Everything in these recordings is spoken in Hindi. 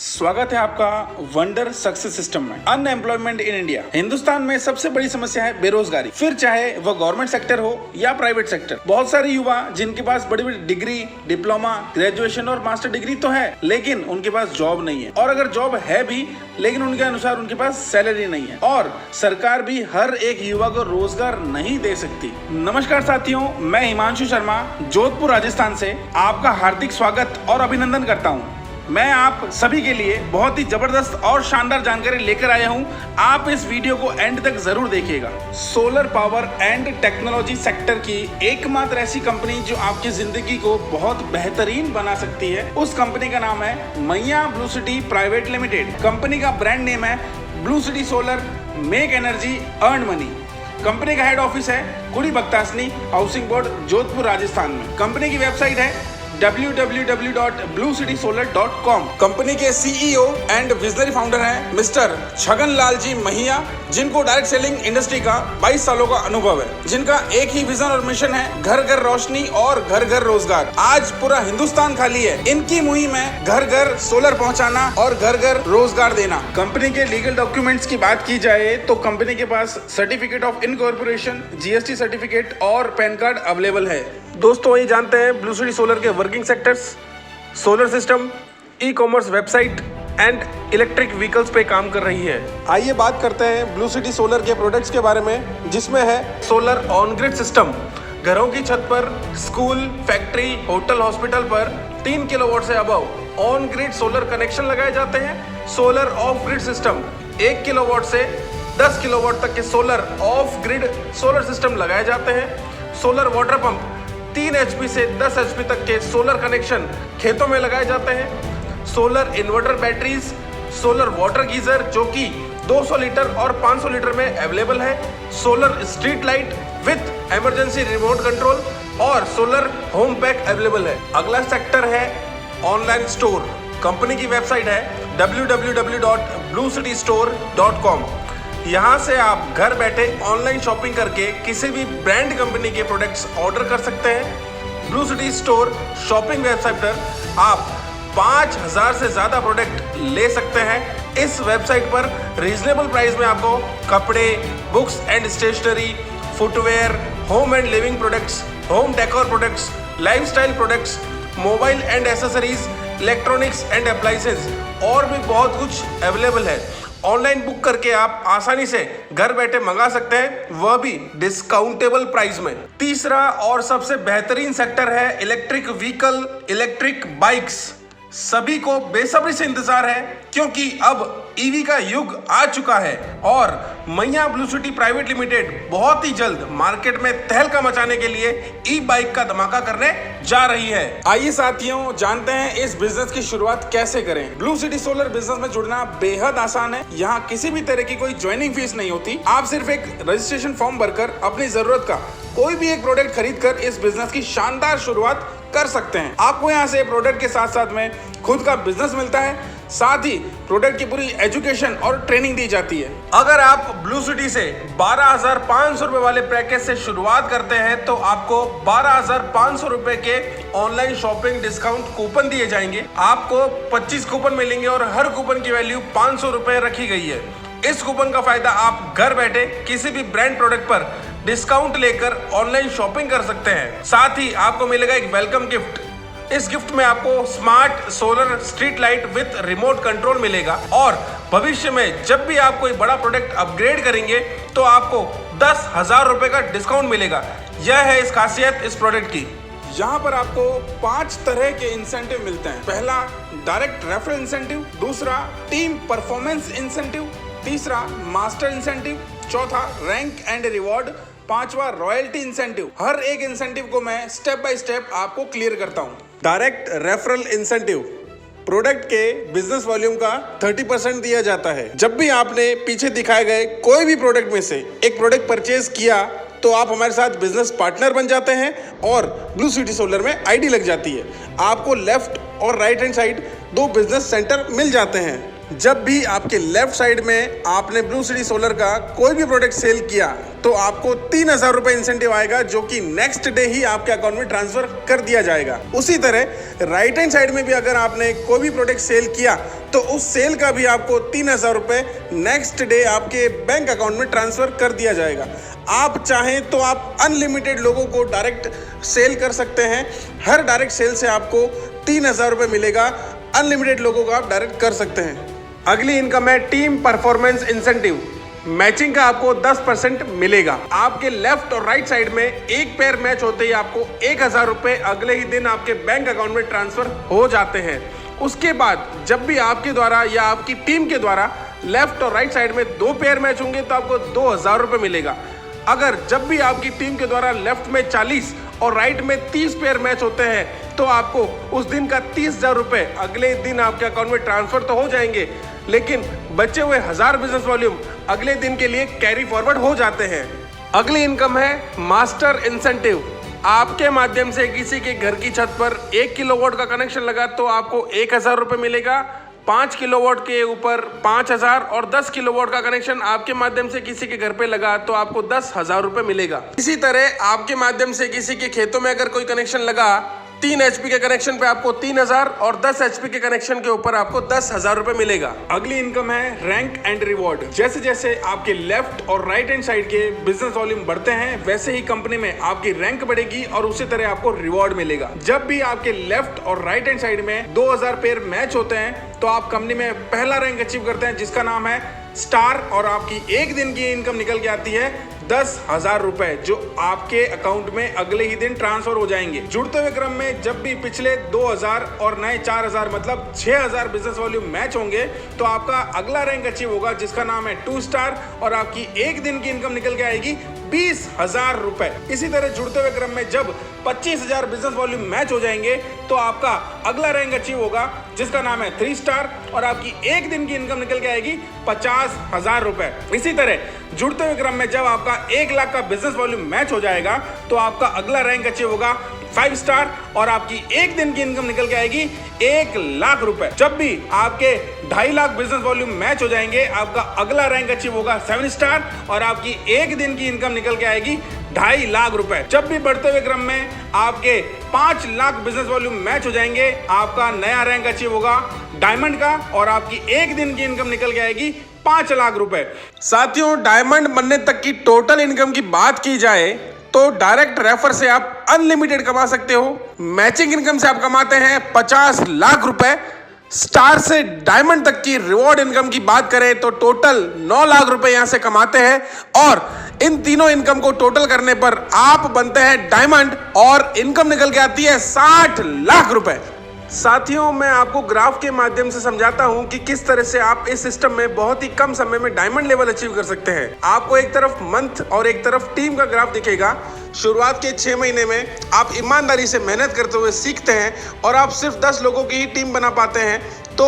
स्वागत है आपका वंडर सक्सेस सिस्टम में। अनएम्प्लॉयमेंट इन इंडिया, हिंदुस्तान में सबसे बड़ी समस्या है बेरोजगारी, फिर चाहे वह गवर्नमेंट सेक्टर हो या प्राइवेट सेक्टर। बहुत सारे युवा जिनके पास बड़ी बड़ी डिग्री, डिप्लोमा, ग्रेजुएशन और मास्टर डिग्री तो है, लेकिन उनके पास जॉब नहीं है, और अगर जॉब है भी लेकिन उनके अनुसार उनके पास सैलरी नहीं है, और सरकार भी हर एक युवा को रोजगार नहीं दे सकती। नमस्कार साथियों, मैं हिमांशु शर्मा जोधपुर राजस्थान से आपका हार्दिक स्वागत और अभिनंदन करता हूँ। मैं आप सभी के लिए बहुत ही जबरदस्त और शानदार जानकारी लेकर आया हूं। आप इस वीडियो को एंड तक जरूर देखिएगा। Solar power and technology sector की एकमात्र ऐसी कंपनी जो आपकी जिंदगी को बहुत बेहतरीन बना सकती है, उस कंपनी का नाम है मैया blue city private limited. Company का ब्रांड नेम है blue city solar, make energy earn money. Company का हेड ऑफिस है कुड़ी बख्तासनी हाउसिंग बोर्ड, जोधपुर, राजस्थान में। कंपनी की वेबसाइट है www.bluecitysolar.com। कंपनी के सीईओ एंड विजनरी फाउंडर हैं मिस्टर छगन लाल जी महिया, जिनको डायरेक्ट सेलिंग इंडस्ट्री का 22 सालों का अनुभव है, जिनका एक ही विजन और मिशन है, घर घर रोशनी और घर घर रोजगार। आज पूरा हिंदुस्तान खाली है, इनकी मुहिम है घर घर सोलर पहुंचाना और घर घर रोजगार देना। कंपनी के लीगल डॉक्यूमेंट्स की बात की जाए तो कंपनी के पास certificate of incorporation, GST certificate और पैन कार्ड अवेलेबल है। दोस्तों, ये जानते हैं ब्लू सिटी सोलर के working sectors, solar system, e commerce website and electric vehicles पे काम कर रही है। आइए बात करते हैं ब्लू सिटी सोलर के प्रोडक्ट्स के बारे में, जिसमें है सोलर ऑन ग्रिड सिस्टम। घरों की छत पर, स्कूल, फैक्ट्री, होटल, हॉस्पिटल पर 3 किलोवाट से above on grid solar connection लगाए जाते हैं। Solar of grid system 1 kilowatt से 10 किलोवाट तक के solar of grid solar system लगाए जाते हैं। सोलर वाटर पंप 3 HP से 10 HP तक के सोलर कनेक्शन खेतों में लगाए जाते हैं। Solar inverter batteries, solar water geyser जो कि 200 लीटर और 500 लीटर में अवेलेबल है। Solar street light with emergency remote control और सोलर होम पैक अवेलेबल है। अगला सेक्टर है ऑनलाइन स्टोर। कंपनी की वेबसाइट है www.bluecitystore.com। यहाँ से आप घर बैठे ऑनलाइन शॉपिंग करके किसी भी ब्रांड कंपनी के प्रोडक्ट्स ऑर्डर कर सकते हैं। Blue city store shopping website पर आप 5000 से ज़्यादा प्रोडक्ट ले सकते हैं। इस वेबसाइट पर रीजनेबल प्राइस में आपको कपड़े, books and stationery, footwear, home and living products, home decor products, lifestyle products, mobile and accessories, electronics and appliances और भी बहुत कुछ अवेलेबल है। ऑनलाइन बुक करके आप आसानी से घर बैठे मंगा सकते हैं, वह भी डिस्काउंटेबल प्राइस में। तीसरा और सबसे बेहतरीन सेक्टर है इलेक्ट्रिक व्हीकल, इलेक्ट्रिक बाइक्स। सभी को बेसब्री से इंतजार है, क्योंकि अब ईवी का युग आ चुका है और मैया ब्लू सिटी प्राइवेट लिमिटेड बहुत ही जल्द मार्केट में तहलका मचाने के लिए ई बाइक का धमाका करने जा रही है। आइए साथियों, जानते हैं इस बिजनेस की शुरुआत कैसे करें। ब्लू सिटी सोलर बिजनेस में जुड़ना बेहद आसान है। यहाँ किसी भी तरह की कोई ज्वाइनिंग फीस नहीं होती। आप सिर्फ एक रजिस्ट्रेशन फॉर्म भरकर अपनी जरूरत का कोई भी एक प्रोडक्ट खरीद कर इस बिजनेस की शानदार शुरुआत कर सकते हैं। आपको यहाँ से प्रोडक्ट के साथ साथ में खुद का बिजनेस मिलता है, साथ ही प्रोडक्ट की पूरी एजुकेशन और ट्रेनिंग दी जाती है। अगर आप ब्लू सिटी से 12,500 रुपए वाले पैकेज से शुरुआत करते हैं तो आपको 12,500 रुपए के ऑनलाइन शॉपिंग डिस्काउंट कूपन दिए जाएंगे। आपको 25 कूपन मिलेंगे और हर कूपन की वैल्यू 500 रुपए रखी गई है। इस कूपन का फायदा आप घर बैठे किसी भी ब्रांड प्रोडक्ट पर डिस्काउंट लेकर ऑनलाइन शॉपिंग कर सकते हैं। साथ ही आपको मिलेगा एक वेलकम गिफ्ट। इस गिफ्ट में आपको smart solar street light with remote control मिलेगा, और भविष्य में जब भी आप कोई बड़ा प्रोडक्ट अपग्रेड करेंगे तो आपको 10,000 रुपए का डिस्काउंट मिलेगा। यह है इस खासियत इस प्रोडक्ट की। यहाँ पर आपको 5 तरह के इंसेंटिव मिलते हैं। पहला डायरेक्ट रेफरल इंसेंटिव, दूसरा टीम परफॉर्मेंस इंसेंटिव, तीसरा मास्टर इंसेंटिव, चौथा रैंक एंड रिवॉर्ड, पांचवा रॉयल्टी इंसेंटिव। हर एक इंसेंटिव को मैं स्टेप बाय स्टेप आपको क्लियर करता हूँ। डायरेक्ट रेफरल इंसेंटिव, प्रोडक्ट के बिजनेस वॉल्यूम का 30% दिया जाता है। जब भी आपने पीछे दिखाए गए कोई भी प्रोडक्ट में से एक प्रोडक्ट परचेज किया तो आप हमारे साथ बिजनेस पार्टनर बन जाते हैं और ब्लू सिटी सोलर में आईडी लग जाती है। आपको लेफ्ट और right hand side 2 business centre मिल जाते हैं। जब भी आपके लेफ्ट साइड में आपने ब्लू सिटी सोलर का कोई भी प्रोडक्ट सेल किया तो आपको 3,000 रुपए इंसेंटिव आएगा, जो कि नेक्स्ट डे ही आपके अकाउंट में ट्रांसफर कर दिया जाएगा। उसी तरह राइट हैंड साइड में भी अगर आपने कोई भी प्रोडक्ट सेल किया तो उस सेल का भी आपको 3,000 रुपए नेक्स्ट डे आपके बैंक अकाउंट में ट्रांसफर कर दिया जाएगा। आप चाहें तो आप अनलिमिटेड लोगों को डायरेक्ट सेल कर सकते हैं। हर डायरेक्ट सेल से आपको 3,000 रुपए मिलेगा। अनलिमिटेड लोगों को आप डायरेक्ट कर सकते हैं। अगली इनकम है टीम परफॉर्मेंस इंसेंटिव। मैचिंग का आपको 10% मिलेगा। आपके लेफ्ट और राइट साइड में एक पेयर मैच होते ही आपको 1,000 रुपए अगले ही दिन आपके बैंक अकाउंट में ट्रांसफर हो जाते हैं। उसके बाद जब भी आपके द्वारा या आपकी टीम के द्वारा लेफ्ट और राइट साइड में 2 पेयर मैच होंगे तो आपको 2,000 रुपए मिलेगा। अगर जब भी आपकी टीम के द्वारा लेफ्ट में 40 और राइट में 30 पेयर मैच होते हैं तो आपको उस दिन का 30,000 रुपए अगले दिन आपके अकाउंट में ट्रांसफर तो हो जाएंगे, लेकिन बचे हुए 1,000 बिजनेस वॉल्यूम अगले दिन के लिए कैरी फॉरवर्ड हो जाते हैं। अगली इनकम है मास्टर इंसेंटिव। आपके माध्यम से किसी के घर की छत पर 1 किलोवाट का कनेक्शन लगा तो आपको 1,000 रुपए मिलेगा। 5 किलोवाट के ऊपर 5,000 और 10 किलोवाट का कनेक्शन आपके माध्यम से किसी के घर पे लगा तो आपको 10,000 रुपए मिलेगा। इसी तरह आपके माध्यम से किसी के खेतों में अगर कोई कनेक्शन लगा 3 HP के कनेक्शन पे आपको 3,000 और 10 HP के कनेक्शन के ऊपर आपको 10,000 रुपए मिलेगा। अगली इनकम है रैंक एंड रिवॉर्ड। जैसे जैसे आपके लेफ्ट और राइट हैंड साइड के बिजनेस वॉल्यूम बढ़ते हैं वैसे ही कंपनी में आपकी रैंक बढ़ेगी और उसी तरह आपको रिवॉर्ड मिलेगा। जब भी आपके लेफ्ट और राइट हैंड साइड में 2,000 पेयर मैच होते हैं तो आप कंपनी में पहला रैंक अचीव करते हैं, जिसका नाम है स्टार, और आपकी एक दिन की इनकम निकल के आती है 10,000 रुपए, जो आपके अकाउंट में अगले ही दिन ट्रांसफर हो जाएंगे। जुड़ते हुए क्रम में जब भी पिछले 2,000 और नए 4,000 मतलब 6,000 बिजनेस वॉल्यूम मैच होंगे तो आपका अगला रैंक अचीव होगा, जिसका नाम है 2 स्टार, और आपकी एक दिन की इनकम निकल के आएगी 20,000 रुपए। इसी तरह जुड़ते हुए क्रम में जब 25,000 बिजनेस वॉल्यूम मैच हो जाएंगे तो आपका अगला रैंक अचीव होगा, जिसका नाम है 3 स्टार, और आपकी एक दिन की इनकम निकल के आएगी 50,000 रुपए। इसी तरह जुड़ते हुए क्रम में जब आपका 1 लाख का बिजनेस वॉल्यूम मैच हो जाएगा तो आपका अगला रैंक अचीव होगा 5 स्टार, और आपकी एक दिन की इनकम निकल के आएगी 1 लाख रुपए। जब भी आपके 2.5 लाख बिजनेस वॉल्यूम मैच हो जाएंगे आपका अगला रैंक अचीव होगा 7 स्टार, और आपकी एक दिन की इनकम निकल के आएगी 2.5 लाख रुपए। जब भी बढ़ते हुए क्रम में आपके 5 लाख बिजनेस वॉल्यूम मैच हो जाएंगे आपका नया रैंक अचीव होगा डायमंड का, और आपकी एक दिन की इनकम निकल के आएगी 5 लाख रुपए। साथियों, डायमंड बनने तक की टोटल इनकम की बात की जाए तो डायरेक्ट रेफर से आप अनलिमिटेड कमा सकते हो। मैचिंग इनकम से आप कमाते हैं 50 लाख रुपए। स्टार से डायमंड तक की रिवॉर्ड इनकम की बात करें तो टोटल 9 लाख रुपए यहां से कमाते हैं, और इन तीनों इनकम को टोटल करने पर आप बनते हैं डायमंड और इनकम निकल के आती है 60 लाख रुपए। साथियों, मैं आपको ग्राफ के माध्यम से समझाता हूं कि किस तरह से आप इस सिस्टम में बहुत ही कम समय में डायमंड लेवल अचीव कर सकते हैं। आपको एक तरफ मंथ और एक तरफ टीम का ग्राफ दिखेगा। शुरुआत के 6 महीने में आप ईमानदारी से मेहनत करते हुए सीखते हैं और आप सिर्फ 10 लोगों की ही टीम बना पाते हैं, तो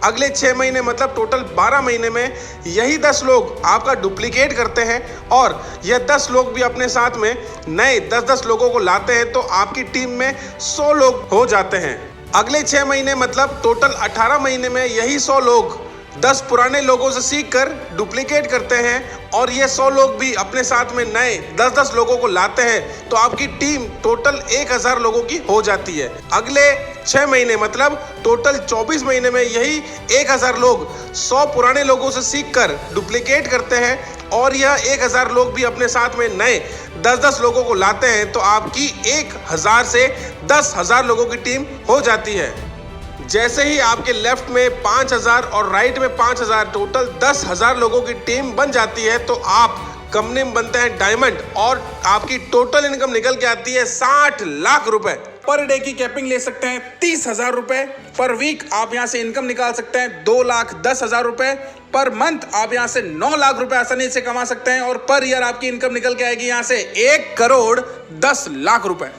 अगले 6 महीने मतलब टोटल 12 महीने में यही 10 लोग आपका डुप्लीकेट करते हैं, और यह 10 लोग भी अपने साथ में नए 10-10 लोगों को लाते हैं, तो आपकी टीम में 100 लोग हो जाते हैं। अगले 6 महीने मतलब टोटल 18 महीने में यही 100 लोग 10 पुराने लोगों से सीखकर डुप्लीकेट करते हैं, और ये 100 लोग भी अपने साथ में नए 10-10 लोगों को लाते हैं, तो आपकी टीम टोटल 1,000 लोगों की हो जाती है। अगले 6 महीने मतलब टोटल 24 महीने में यही 1,000 लोग 100 पुराने लोगों से सीखकर डुप्लीकेट करते हैं, और यह 1,000 लोग भी अपने साथ में नए 10-10 लोगों को लाते हैं, तो आपकी 1,000 से 10,000 लोगों की टीम हो जाती है। जैसे ही आपके लेफ्ट में 5,000 और राइट में 5,000 टोटल 10,000 लोगों की टीम बन जाती है, तो आप कंपनी में बनते हैं डायमंड, और आपकी टोटल इनकम निकल के आती है 60 लाख रुपए। पर डे की कैपिंग ले सकते हैं 30,000 रुपए। पर वीक आप यहां से इनकम निकाल सकते हैं 2,10,000 रुपए। पर मंथ आप यहां से 9 लाख रुपए आसानी से कमा सकते हैं, और पर ईयर आपकी इनकम निकल के आएगी यहां से 1,10,00,000 रुपए।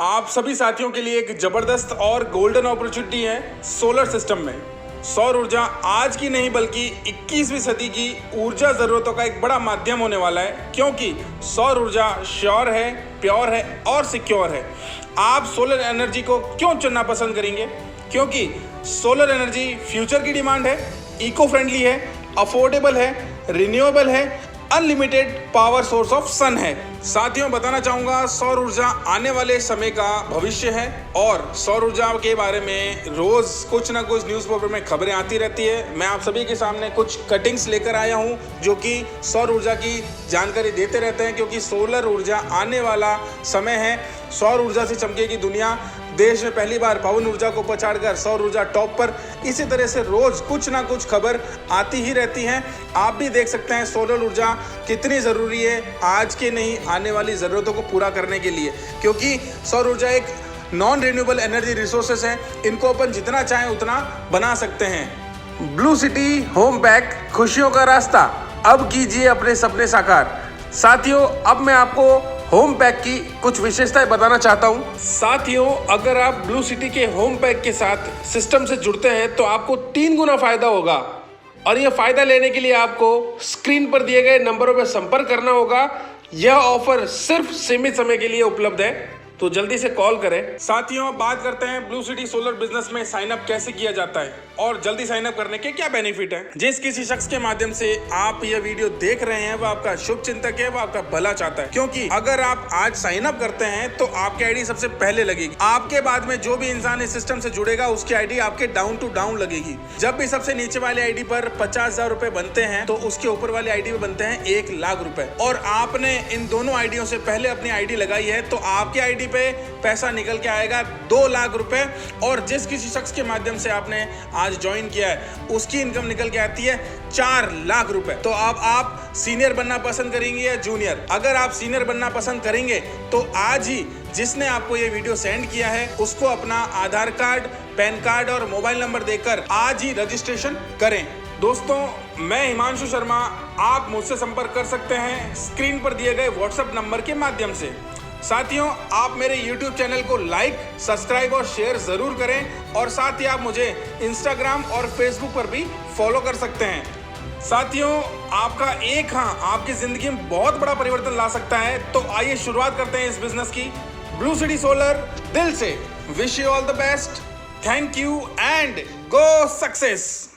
आप सभी साथियों के लिए एक जबरदस्त और गोल्डन अपॉर्चुनिटी है सोलर सिस्टम में। सौर ऊर्जा आज की नहीं बल्कि 21वीं सदी की ऊर्जा जरूरतों का एक बड़ा माध्यम होने वाला है, क्योंकि सौर ऊर्जा श्योर है, प्योर है और सिक्योर है। आप सोलर एनर्जी को क्यों चुनना पसंद करेंगे? क्योंकि सोलर एनर्जी फ्यूचर की डिमांड है, इको फ्रेंडली है, अफोर्डेबल है, रिन्यूएबल है, अनलिमिटेड पावर सोर्स ऑफ सन है। साथियों बताना चाहूंगा सौर ऊर्जा आने वाले समय का भविष्य है और सौर ऊर्जा के बारे में रोज कुछ ना कुछ न्यूज़पेपर में खबरें आती रहती है। मैं आप सभी के सामने कुछ कटिंग्स लेकर आया हूं जो कि सौर ऊर्जा की जानकारी देते रहते हैं, क्योंकि सोलर ऊर्जा आने वाला समय है। सौर ऊर्जा से चमकेगी दुनिया। देश में पहली बार पवन ऊर्जा को पछाड़कर सौर ऊर्जा टॉप पर। इसी तरह से रोज कुछ ना कुछ खबर आती ही रहती हैं। आप भी देख सकते हैं सोलर ऊर्जा कितनी ज़रूरी है आज के नहीं आने वाली ज़रूरतों को पूरा करने के लिए, क्योंकि सौर ऊर्जा एक नॉन रिन्यूएबल एनर्जी रिसोर्सेस हैं। इनको अपन जितना चाहें उतना बना सकते हैं। ब्लू सिटी होम पैक, खुशियों का रास्ता। अब कीजिए अपने सपने साकार। साथियों अब मैं आपको होम पैक की कुछ विशेषताएं बताना चाहता हूं। साथियों अगर आप ब्लू सिटी के होम पैक के साथ सिस्टम से जुड़ते हैं तो आपको 3 गुना फायदा होगा, और यह फायदा लेने के लिए आपको स्क्रीन पर दिए गए नंबरों पर संपर्क करना होगा। यह ऑफर सिर्फ सीमित समय के लिए उपलब्ध है, तो जल्दी से कॉल करें। साथियों बात करते हैं ब्लू सिटी सोलर बिजनेस में साइन अप कैसे किया जाता है और जल्दी साइन अप करने के क्या बेनिफिट है। जिस किसी शख्स के माध्यम से आप यह वीडियो देख रहे हैं वो आपका शुभ चिंतक है, वो आपका भला चाहता है, क्योंकि अगर आप आज साइन अप करते हैं तो आपकी आईडी सबसे पहले लगेगी। आपके बाद में जो भी इंसान इस सिस्टम से जुड़ेगा उसकी आईडी आपके डाउन टू डाउन लगेगी। जब भी सबसे नीचे वाली आईडी पर 50,000 रुपए बनते हैं तो उसके ऊपर वाली आईडी पे बनते हैं 1 लाख रुपए, और आपने इन दोनों आईडियों से पहले अपनी आईडी लगाई है तो आपकी आईडी पे पैसा निकल के आएगा 2 लाख रुपए। और जिस किसी शख्स के माध्यम से आपने आज ज्वाइन किया है उसकी इनकम निकल के आती है 4 लाख रुपए। तो अब आप सीनियर बनना पसंद करेंगे या जूनियर? अगर आप सीनियर बनना पसंद करेंगे तो आज ही जिसने आपको ये वीडियो सेंड किया है उसको अपना आधार कार्ड, पैन कार्ड और मोबाइल नंबर देकर आज ही रजिस्ट्रेशन करें। दोस्तों मैं हिमांशु शर्मा, आप मुझसे संपर्क कर सकते हैं स्क्रीन पर दिए गए व्हाट्सएप नंबर के माध्यम से। साथियों आप मेरे YouTube चैनल को लाइक, सब्सक्राइब और शेयर जरूर करें, और साथ ही आप मुझे Instagram और Facebook पर भी फॉलो कर सकते हैं। साथियों आपका एक हाँ आपकी जिंदगी में बहुत बड़ा परिवर्तन ला सकता है, तो आइए शुरुआत करते हैं इस बिजनेस की। ब्लू सिटी सोलर दिल से wish you all the best, thank you and go success.